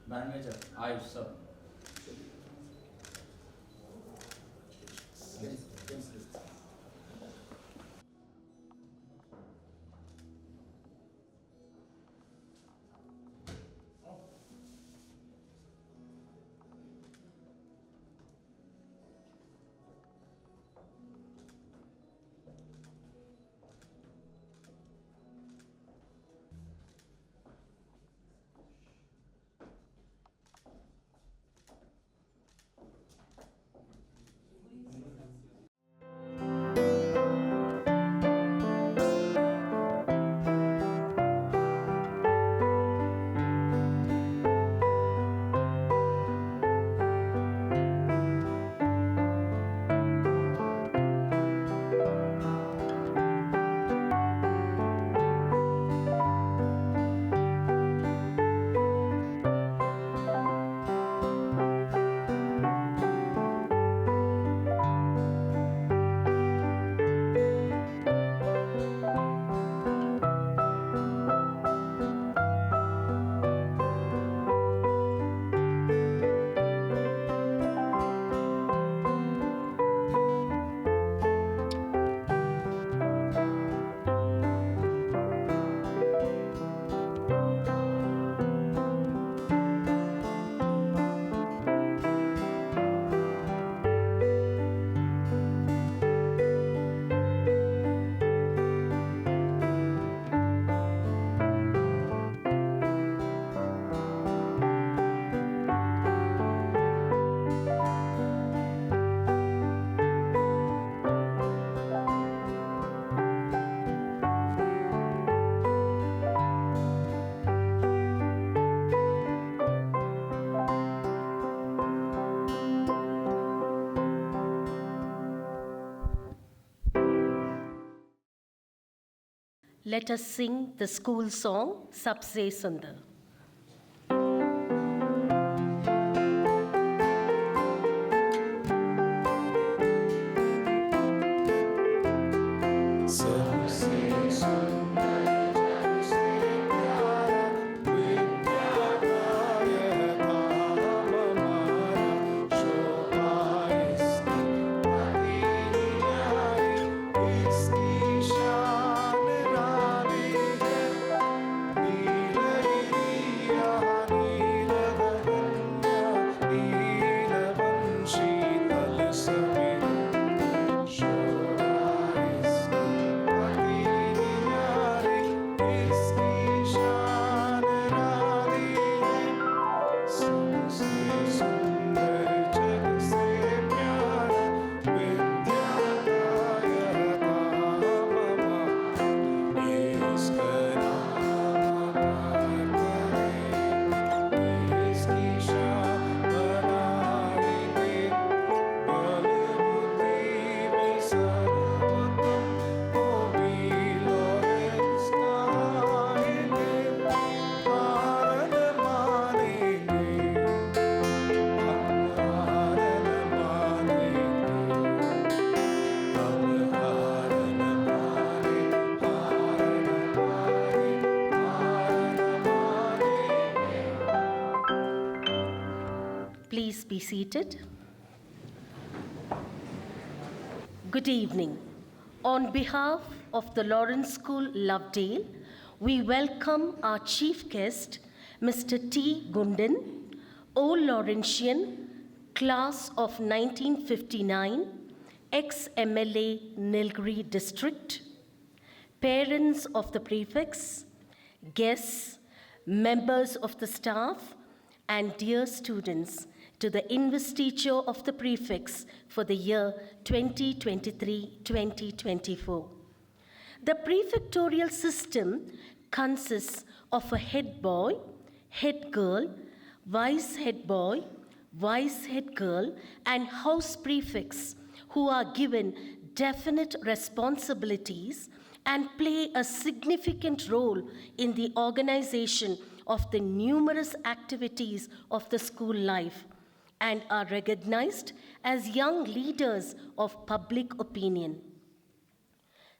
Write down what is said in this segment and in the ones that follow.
Manager, I sir. Let us sing the school song, Sabse Sundar. Please be seated. Good evening. On behalf of the Lawrence School, Lovedale, we welcome our chief guest, Mr. T. Gundan, Old Lawrencian, class of 1959, ex-MLA Nilgiris district, parents of the prefects, guests, members of the staff, and dear students, to the investiture of the prefects for the year 2023-2024. The prefectorial system consists of a head boy, head girl, vice head boy, vice head girl, and house prefects who are given definite responsibilities and play a significant role in the organization of the numerous activities of the school life, and are recognized as young leaders of public opinion.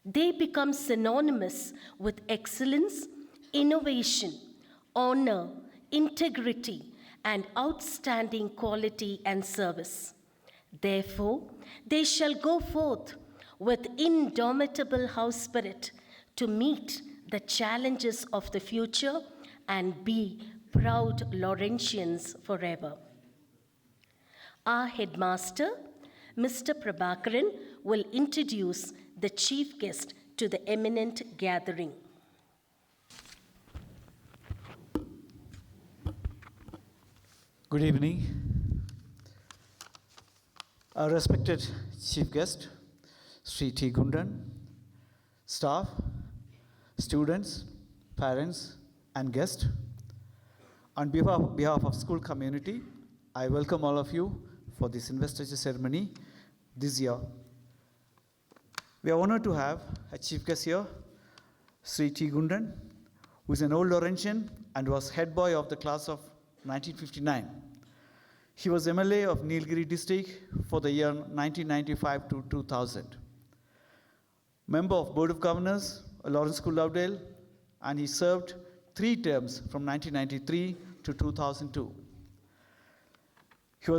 They become synonymous with excellence, innovation, honor, integrity, and outstanding quality and service. Therefore, they shall go forth with indomitable house spirit to meet the challenges of the future and be proud Lawrentians forever. Our headmaster, Mr. Prabhakaran, will introduce the chief guest to the eminent gathering. Good evening. Our respected chief guest, Sri T. Gundan, staff, students, parents, and guests. On behalf of school community, I welcome all of you for this investiture ceremony this year. We are honored to have a chief guest here, Sri T. Gundan, who is an old Lawrentian and was head boy of the class of 1959. He was MLA of Nilgiris district for the year 1995 to 2000. Member of Board of Governors, Lawrence School, Lovedale, and he served 3 terms from 1993 to 2002. He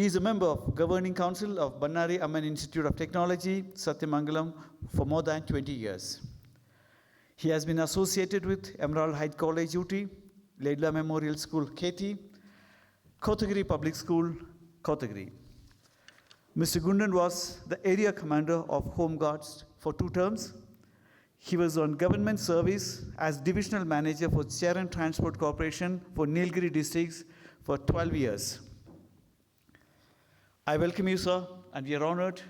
is a member of Governing Council of Bannari Amman Institute of Technology, Satyamangalam, for more than 20 years. He has been associated with Emerald Heights College, UT, Laidlaw Memorial School, Katy, Kotagiri Public School, Kotagiri. Mr. Gundan was the area commander of Home Guards for 2 terms. He was on government service as divisional manager for Charan Transport Corporation for Nilgiris districts for 12 years. I welcome you, sir, and we are honored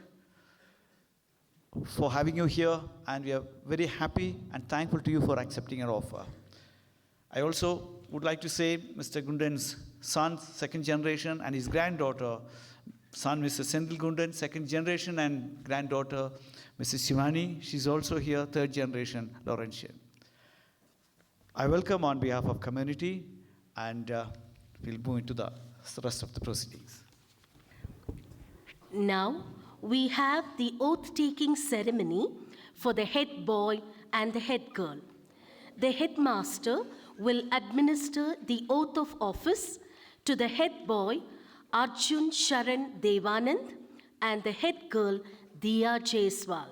for having you here, and we are very happy and thankful to you for accepting our offer. I also would like to say Mr. Gundan's son, 2nd generation, and his granddaughter, son Mr. Senthil Gundan, 2nd generation, and granddaughter Mrs. Shivani, she's also here, 3rd generation Lawrencian. I welcome on behalf of community, and we'll move into the rest of the proceedings. Now, we have the oath-taking ceremony for the head boy and the head girl. The headmaster will administer the oath of office to the head boy, Arjun Sharan Devanand, and the head girl, Diya Jaiswal.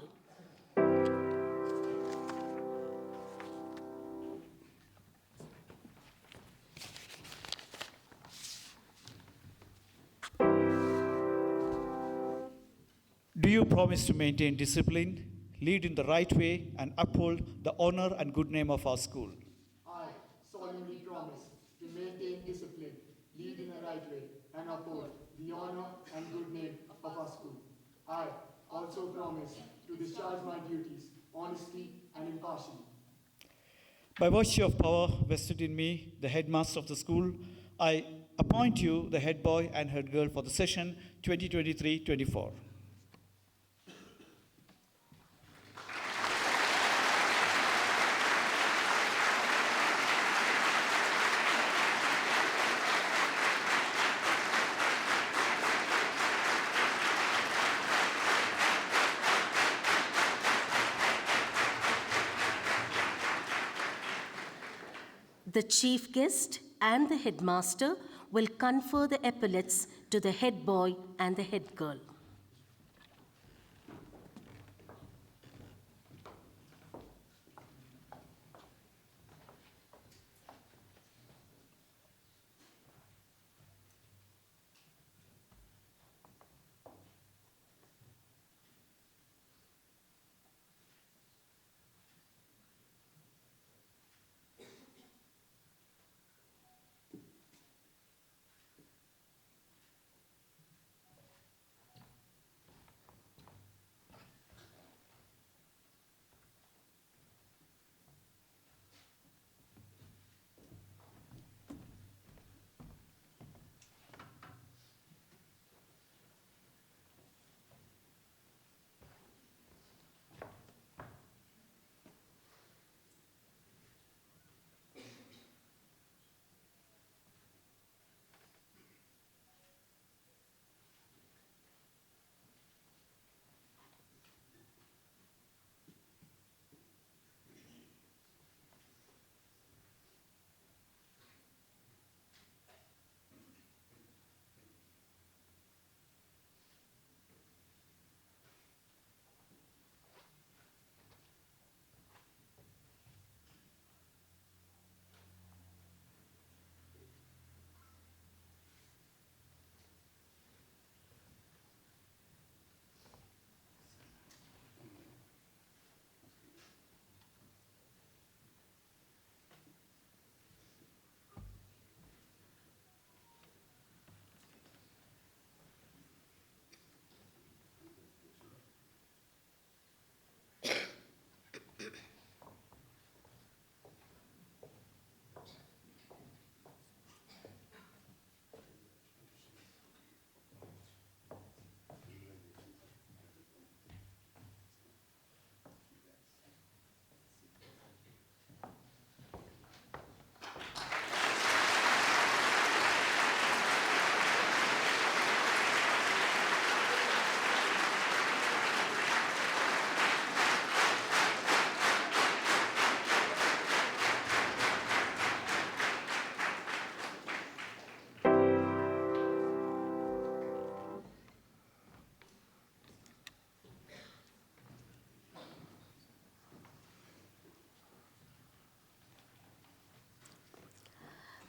Do you promise to maintain discipline, lead in the right way, and uphold the honor and good name of our school? I solemnly promise to maintain discipline, lead in the right way, and uphold the honor and good name of our school. I also promise to discharge my duties honestly and impartially, By virtue of power vested in me, the headmaster of the school, I appoint you the head boy and head girl for the session 2023-24. The chief guest and the headmaster will confer the epaulets to the head boy and the head girl.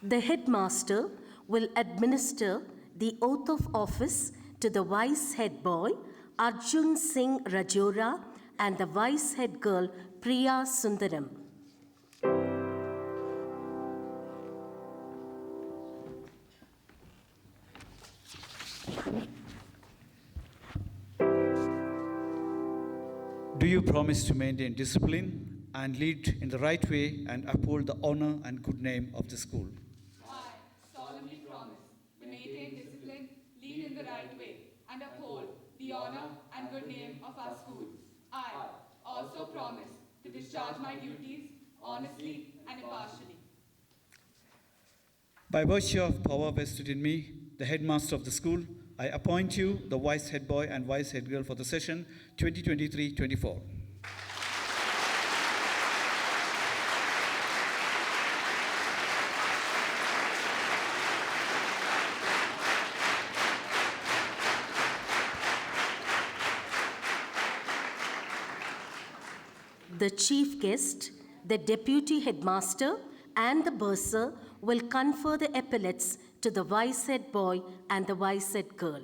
The headmaster will administer the oath of office to the vice head boy, Arjun Singh Rajora, and the vice head girl, Priya Sundaram. Do you promise to maintain discipline and lead in the right way and uphold the honor and good name of the school? I solemnly promise to maintain discipline, lead in the right way, and uphold the honor and good name of our school. I also promise to discharge my duties honestly and impartially. By virtue of power vested in me, the headmaster of the school, I appoint you the vice head boy and vice head girl for the session 2023-24. The chief guest, the deputy headmaster, and the bursar will confer the epaulets to the vice head boy and the vice head girl.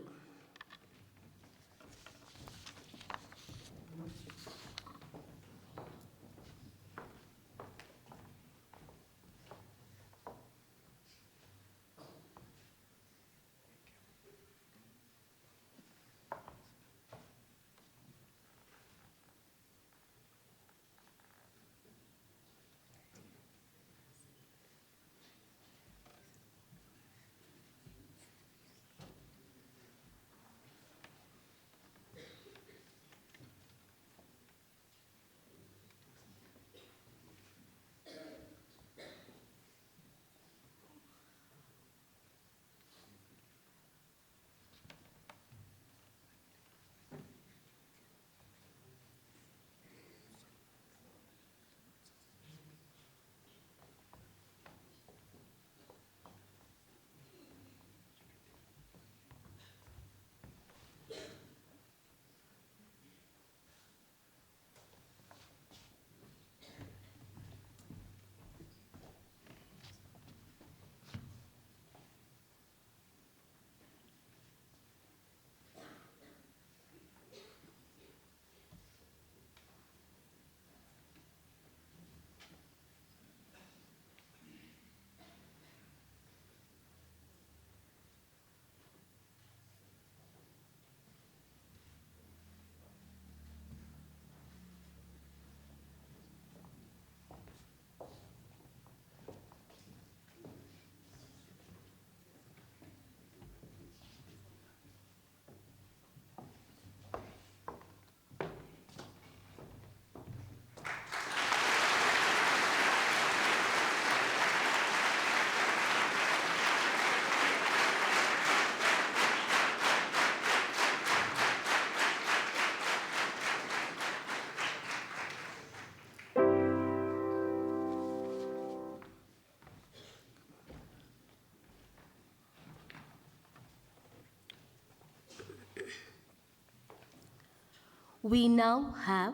We now have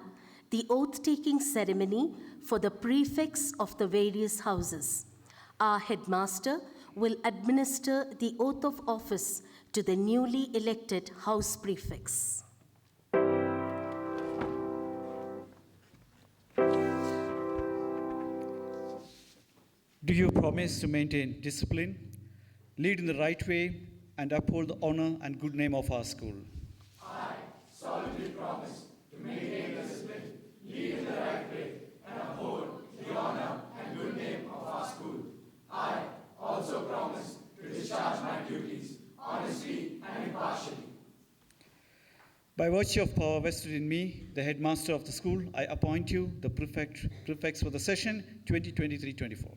the oath-taking ceremony for the prefects of the various houses. Our headmaster will administer the oath of office to the newly elected house prefects. Do you promise to maintain discipline, lead in the right way, and uphold the honor and good name of our school? By virtue of power vested in me, the headmaster of the school, I appoint you the prefects for the session 2023-24.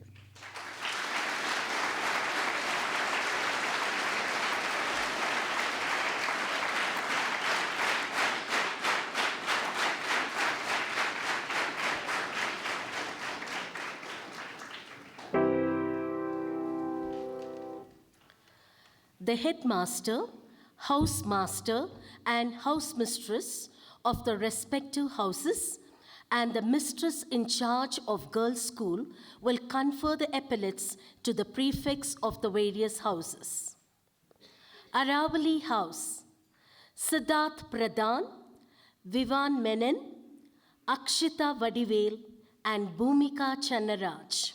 The headmaster, housemaster, and housemistress of the respective houses and the mistress in charge of girls' school will confer the epaulets to the prefects of the various houses. Aravali House, Siddharth Pradhan, Vivan Menon, Akshita Vadivel, and Bhumika Channaraj.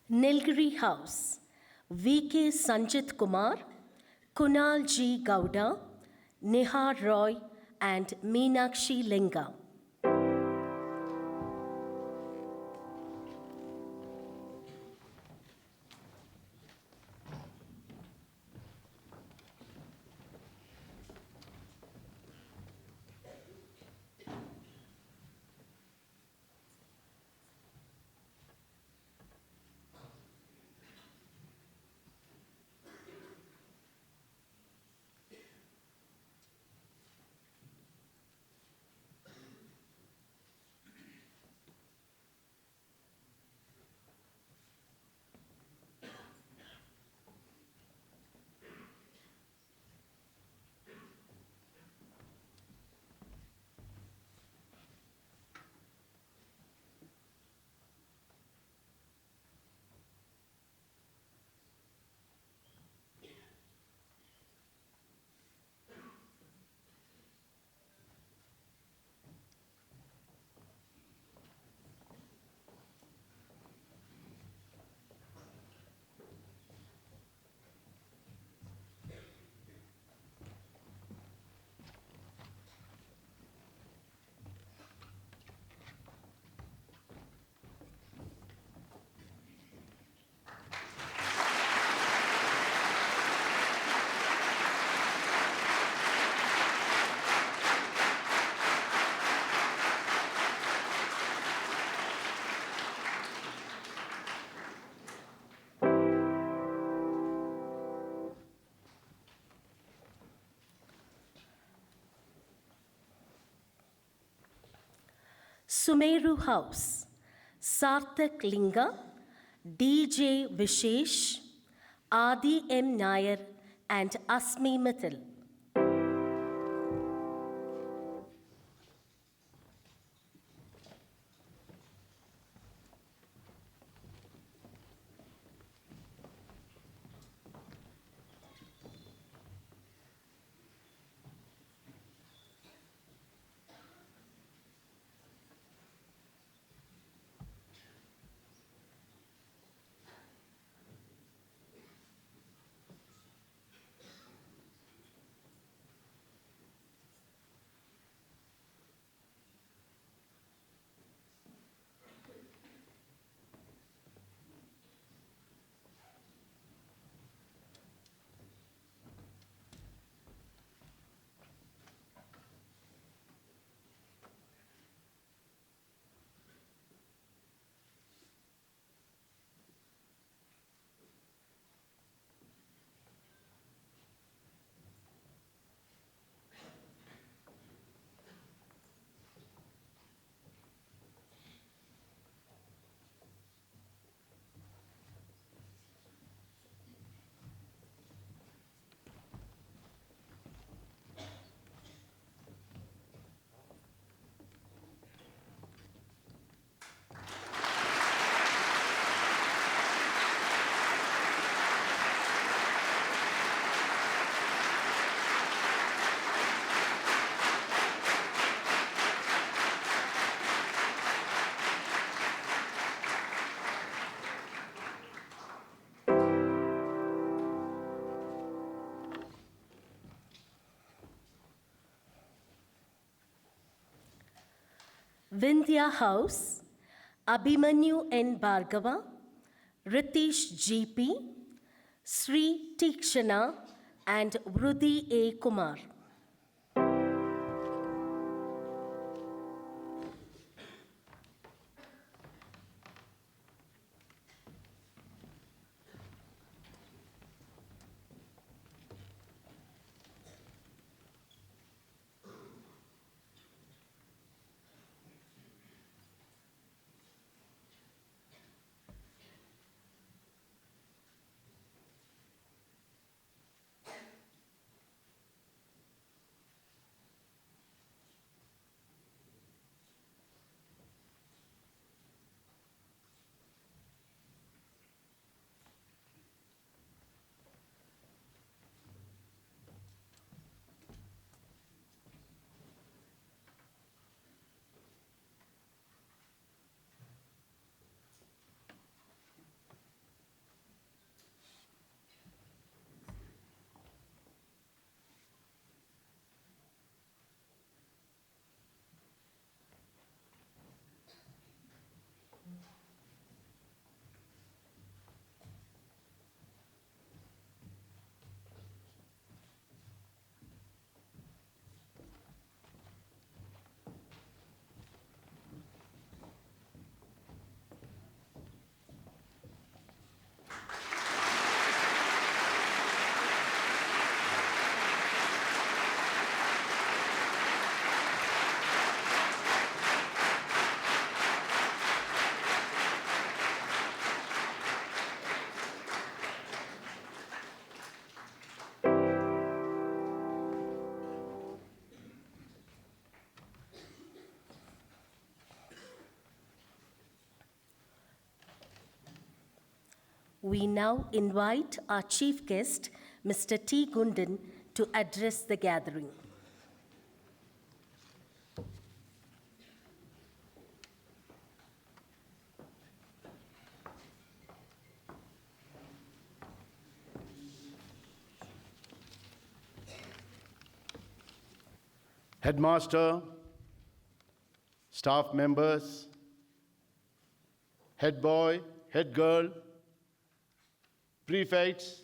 Nilgiris House, V.K. Sanjit Kumar, Kunal G. Gowda, Nihar Roy, and Meenakshi Linga. Sumeru House, Sarthak Linga, DJ Vishesh, Adi M. Nair, and Asmi Mithil. Vindhya House, Abhimanyu N. Bhargava, Ritesh G.P., Sri Tikshana, and Vrudi A. Kumar. We now invite our chief guest, Mr. T. Gundan, to address the gathering. Headmaster, staff members, head boy, head girl, prefects,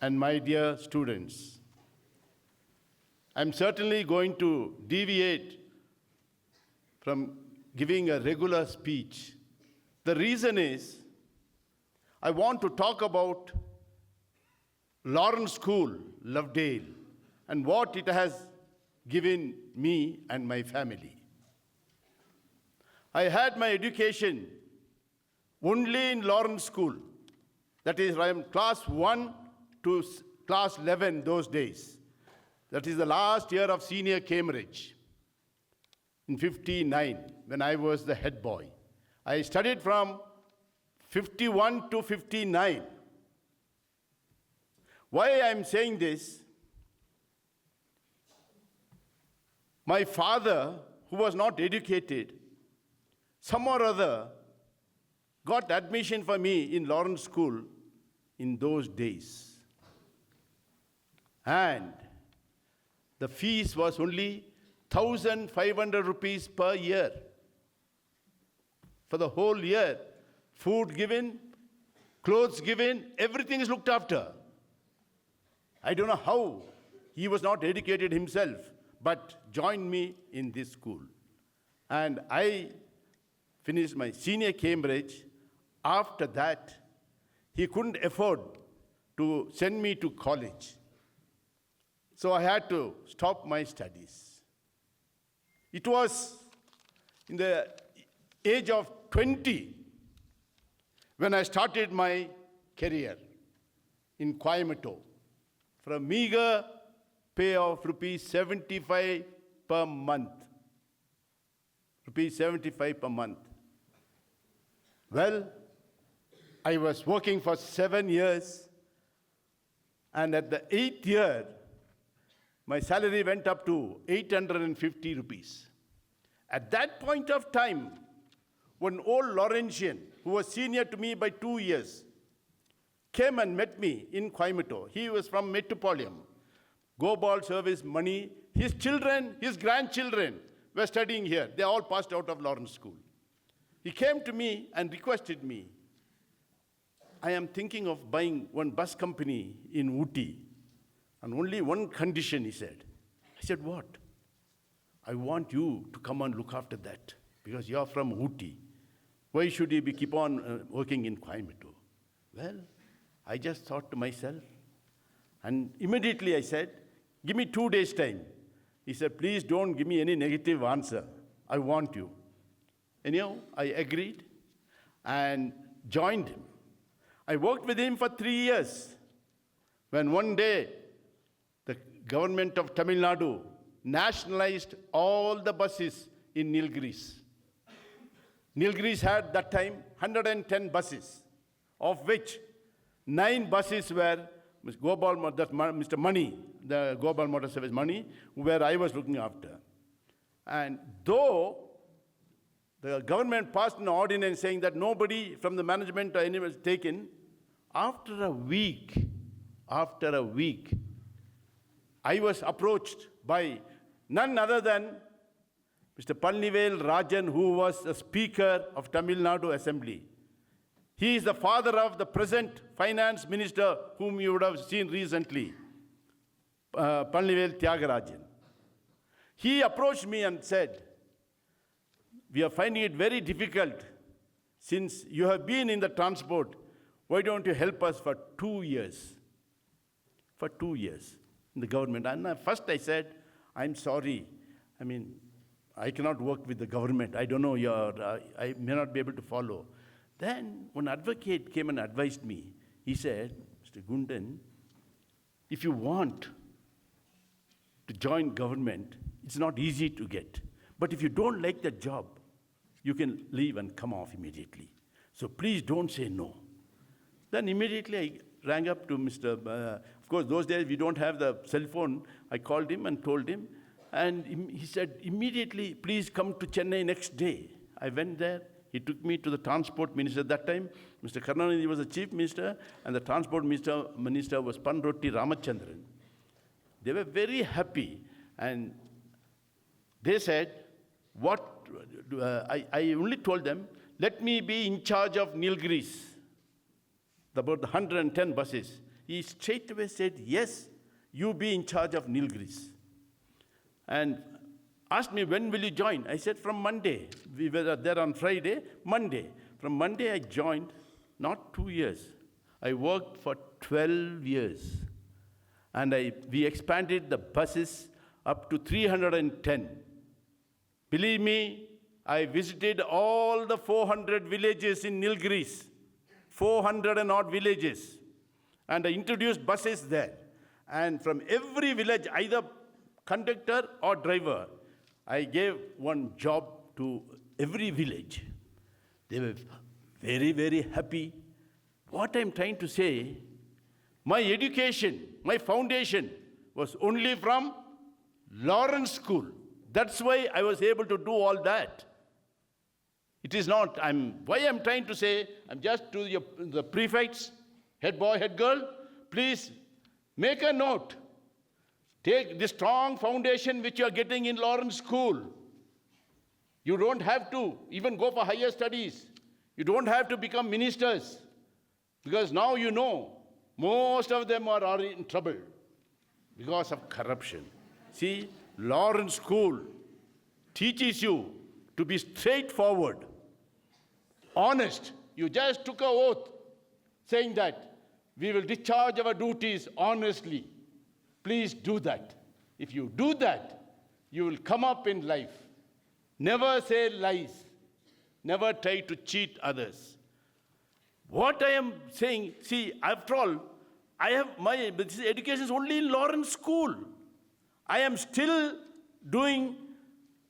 and my dear students. I'm certainly going to deviate from giving a regular speech. The reason is, I want to talk about Lawrence School, Lovedale, and what it has given me and my family. I had my education only in Lawrence School. That is, I am class 1 to class 11 those days. That is the last year of senior Cambridge in 59, when I was the head boy. I studied from 51 to 59. Why I am saying this? My father, who was not educated, some or other got admission for me in Lawrence School in those days. And the fees was only 1,500 rupees per year. For the whole year, food given, clothes given, everything is looked after. I don't know how he was not educated himself, but joined me in this school. And I finished my senior Cambridge. After that, he couldn't afford to send me to college. So I had to stop my studies. It was in the age of 20 when I started my career in Coimbatore. For a meager pay of rupees 75 per month. Rupees 75 per month. Well, I was working for 7 years, and at the 8th year, my salary went up to 850 rupees. At that point of time, one old Lawrencian, who was senior to me by 2 years, came and met me in Coimbatore. He was from Metropolium. Go-ball service money. His children, his grandchildren were studying here. They all passed out of Lawrence School. He came to me and requested me, I am thinking of buying one bus company in Ooty. On only one condition, he said. I said, what? I want you to come and look after that, because you are from Ooty. Why should you keep on working in Coimbatore? Well, I just thought to myself, and immediately I said, give me 2 days' time. He said, please don't give me any negative answer. I want you. Anyhow, I agreed and joined him. I worked with him for 3 years. When one day, the government of Tamil Nadu nationalized all the buses in Nilgiris. Nilgiris had that time 110 buses, of which 9 buses were Mr. Money, the Global Motor Service Money, where I was looking after. And though the government passed an ordinance saying that nobody from the management or anyone was taken, after a week, I was approached by none other than Mr. Palnivel Rajan, who was the Speaker of Tamil Nadu Assembly. He is the father of the present Finance Minister, whom you would have seen recently, Palnivel Tyagarajan. He approached me and said, we are finding it very difficult, since you have been in the transport, why don't you help us for 2 years? For 2 years in the government. And first I said, I'm sorry. I mean, I cannot work with the government. I don't know, I may not be able to follow. Then one advocate came and advised me. He said, Mr. Gundan, if you want to join government, it's not easy to get. But if you don't like the job, you can leave and come off immediately. So please don't say no. Then immediately I rang up to Mr. Of course, those days we don't have the cell phone. I called him and told him. And he said, immediately, please come to Chennai next day. I went there. He took me to the transport minister. At that time, Mr. Karnanidhi was the chief minister, and the transport minister was Panroti Ramachandran. They were very happy. And they said, I only told them, let me be in charge of Nilgiris, about the 110 buses. He straight away said, yes, you be in charge of Nilgiris. And asked me, when will you join? I said, from Monday. We were there on Friday, Monday. From Monday I joined, not 2 years. I worked for 12 years. And we expanded the buses up to 310. Believe me, I visited all the 400 villages in Nilgiris, 400 and odd villages, and I introduced buses there. And from every village, either conductor or driver, I gave one job to every village. They were very, very happy. What I'm trying to say, my education, my foundation was only from Lawrence School. That's why I was able to do all that. It is not, why I'm trying to say, I'm just to the prefects, head boy, head girl, please make a note. Take the strong foundation which you are getting in Lawrence School. You don't have to even go for higher studies. You don't have to become ministers. Because now you know, most of them are in trouble because of corruption. See, Lawrence School teaches you to be straightforward, honest. You just took an oath saying that we will discharge our duties honestly. Please do that. If you do that, you will come up in life. Never say lies. Never try to cheat others. What I am saying, see, after all, this education is only in Lawrence School. I am still doing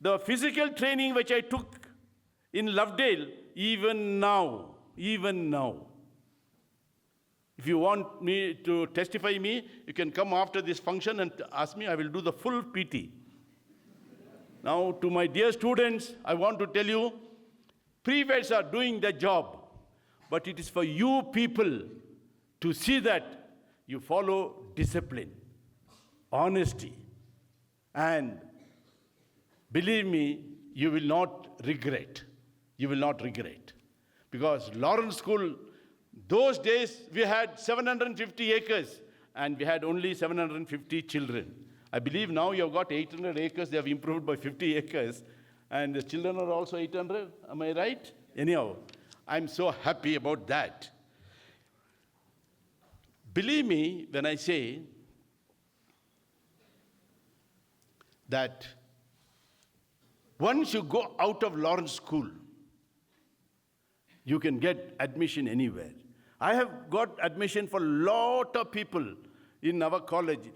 the physical training which I took in Lovedale, even now. If you want me to testify me, you can come after this function and ask me. I will do the full PT. Now, to my dear students, I want to tell you, prefects are doing their job, but it is for you people to see that you follow discipline, honesty, and believe me, you will not regret. You will not regret. Because Lawrence School, those days we had 750 acres and we had only 750 children. I believe now you have got 800 acres, they have improved by 50 acres, and the children are also 800, am I right? Anyhow, I'm so happy about that. Believe me when I say that once you go out of Lawrence School, you can get admission anywhere. I have got admission for a lot of people in our college.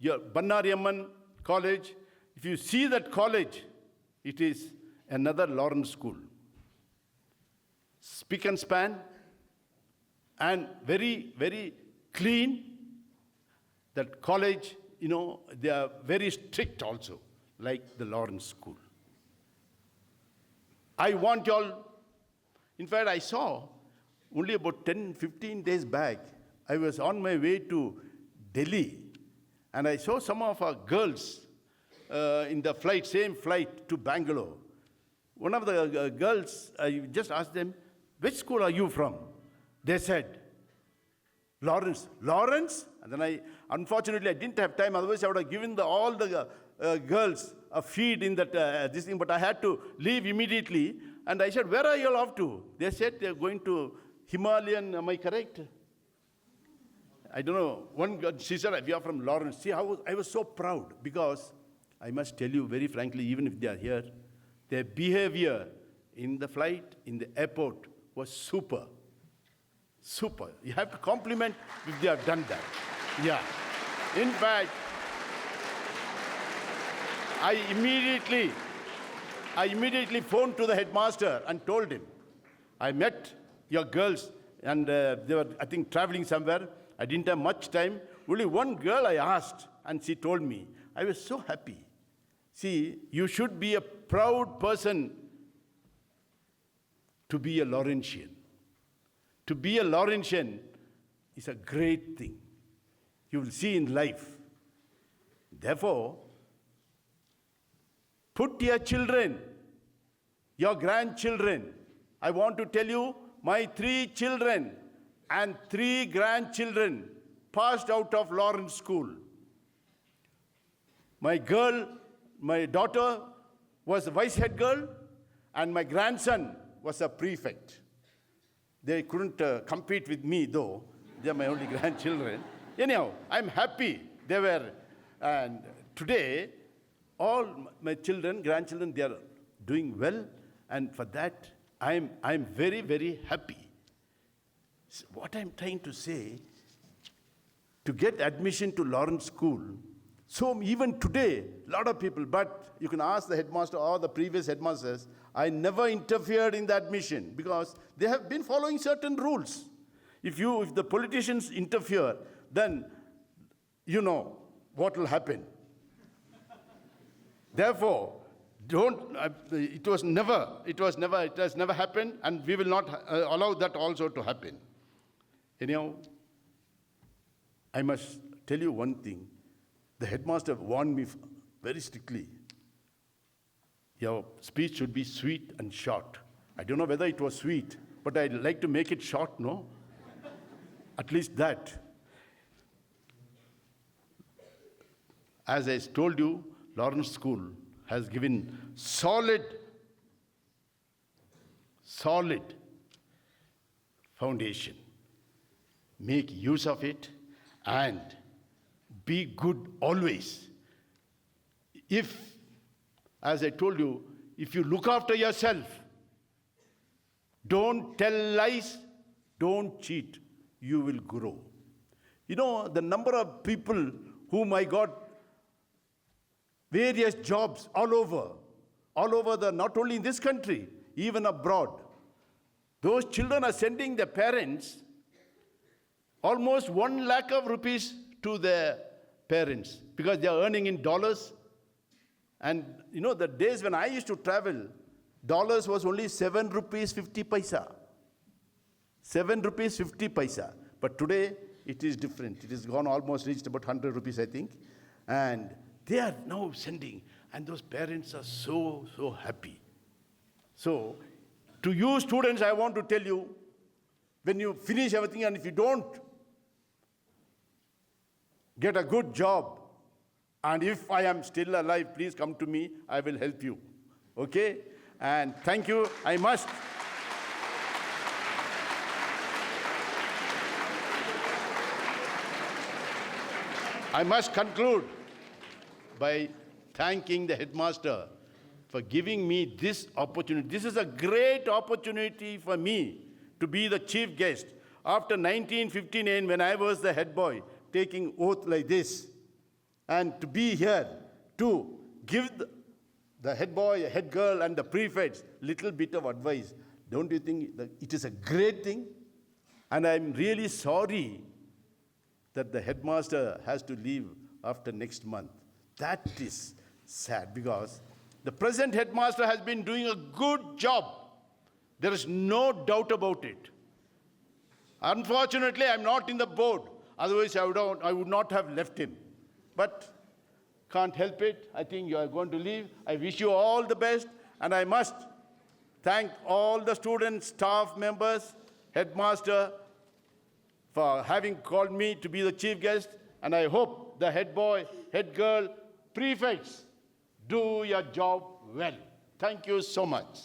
Your Bannariamman College, if you see that college, it is another Lawrence School. Spick and span, and very, very clean. That college, they are very strict also, like the Lawrence School. I want you all, in fact, I saw only about 10, 15 days back, I was on my way to Delhi, and I saw some of our girls in the flight, same flight to Bangalore. One of the girls, I just asked them, which school are you from? They said, Lawrence. Lawrence? And then unfortunately, I didn't have time. Otherwise, I would have given all the girls a feed in that this thing. But I had to leave immediately. And I said, where are you all off to? They said they're going to Himalayan. Am I correct? I don't know. One girl, she said, we are from Lawrence. See, I was so proud because I must tell you very frankly, even if they are here, their behavior in the flight, in the airport, was super. Super. You have to compliment if they have done that. Yeah. In fact, I immediately phoned to the headmaster and told him, I met your girls and they were, I think, traveling somewhere. I didn't have much time. Only one girl I asked and she told me. I was so happy. See, you should be a proud person to be a Lawrencian. To be a Lawrencian is a great thing. You will see in life. Therefore, put your children, your grandchildren. I want to tell you, my 3 children and 3 grandchildren passed out of Lawrence School. My daughter was a vice head girl, and my grandson was a prefect. They couldn't compete with me, though. They are my only grandchildren. Anyhow, I'm happy they were. And today, all my children, grandchildren, they are doing well. And for that, I'm very, very happy. What I'm trying to say, to get admission to Lawrence School, so even today, a lot of people, but you can ask the headmaster or the previous headmasters, I never interfered in the admission because they have been following certain rules. If the politicians interfere, then you know what will happen. Therefore, it has never happened, and we will not allow that also to happen. Anyhow, I must tell you one thing. The headmaster warned me very strictly. Your speech should be sweet and short. I don't know whether it was sweet, but I'd like to make it short, no? At least that. As I told you, Lawrence School has given solid foundation. Make use of it and be good always. If, as I told you, if you look after yourself, don't tell lies, don't cheat, you will grow. You know, the number of people whom I got various jobs all over not only in this country, even abroad. Those children are sending their parents almost 1 lakh of rupees to their parents because they are earning in dollars. And you know, the days when I used to travel, dollars was only 7 rupees 50 paisa. 7 rupees 50 paisa. But today, it is different. It has gone almost reached about 100 rupees, I think. And they are now sending, and those parents are so happy. So, to you students, I want to tell you, when you finish everything, and if you don't get a good job, and if I am still alive, please come to me, I will help you. Okay? And thank you. I must conclude by thanking the headmaster for giving me this opportunity. This is a great opportunity for me to be the chief guest. After 1959, when I was the head boy, taking oath like this, and to be here to give the head boy, head girl, and the prefects little bit of advice. Don't you think that it is a great thing? And I'm really sorry that the headmaster has to leave after next month. That is sad because the present headmaster has been doing a good job. There is no doubt about it. Unfortunately, I'm not in the board. Otherwise, I would not have left him. But can't help it. I think you are going to leave. I wish you all the best. And I must thank all the students, staff members, headmaster, for having called me to be the chief guest. And I hope the head boy, head girl, prefects do your job well. Thank you so much.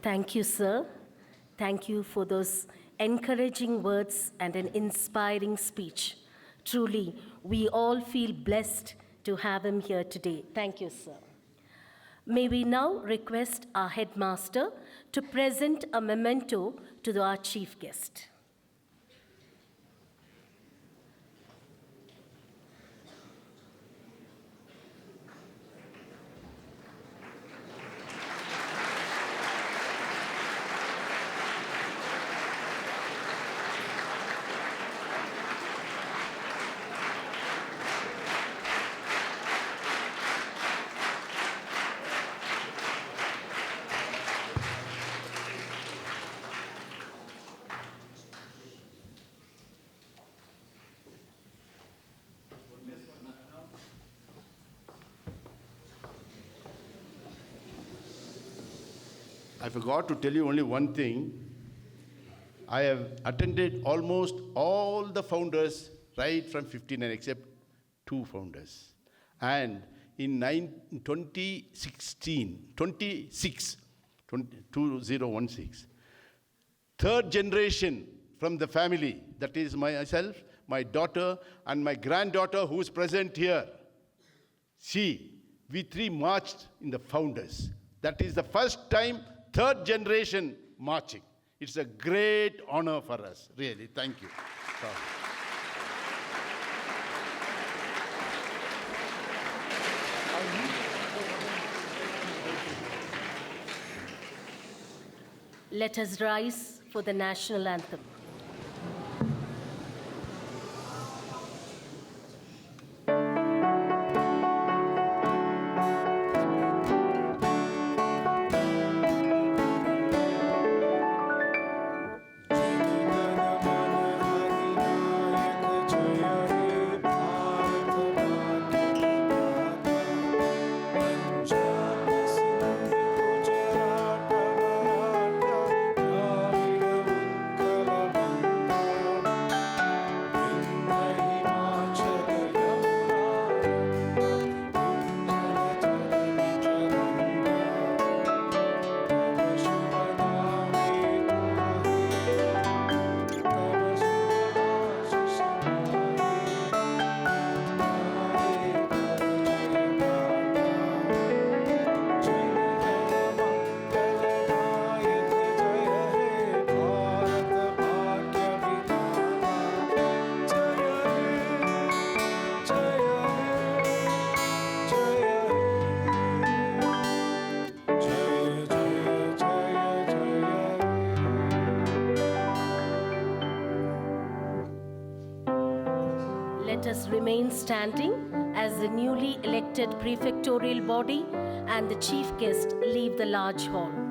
Thank you, sir. Thank you for those encouraging words and an inspiring speech. Truly, we all feel blessed to have him here today. Thank you, sir. May we now request our headmaster to present a memento to our chief guest. I forgot to tell you only one thing. I have attended almost all the founders right from 59 except 2 founders. And in 26, 2016. Third generation from the family, that is myself, my daughter, and my granddaughter who is present here. We three marched in the founders. That is the first time third generation marching. It's a great honor for us, really. Thank you. Let us rise for the national anthem. Let us remain standing as the newly elected prefectorial body and the chief guest leave the large hall.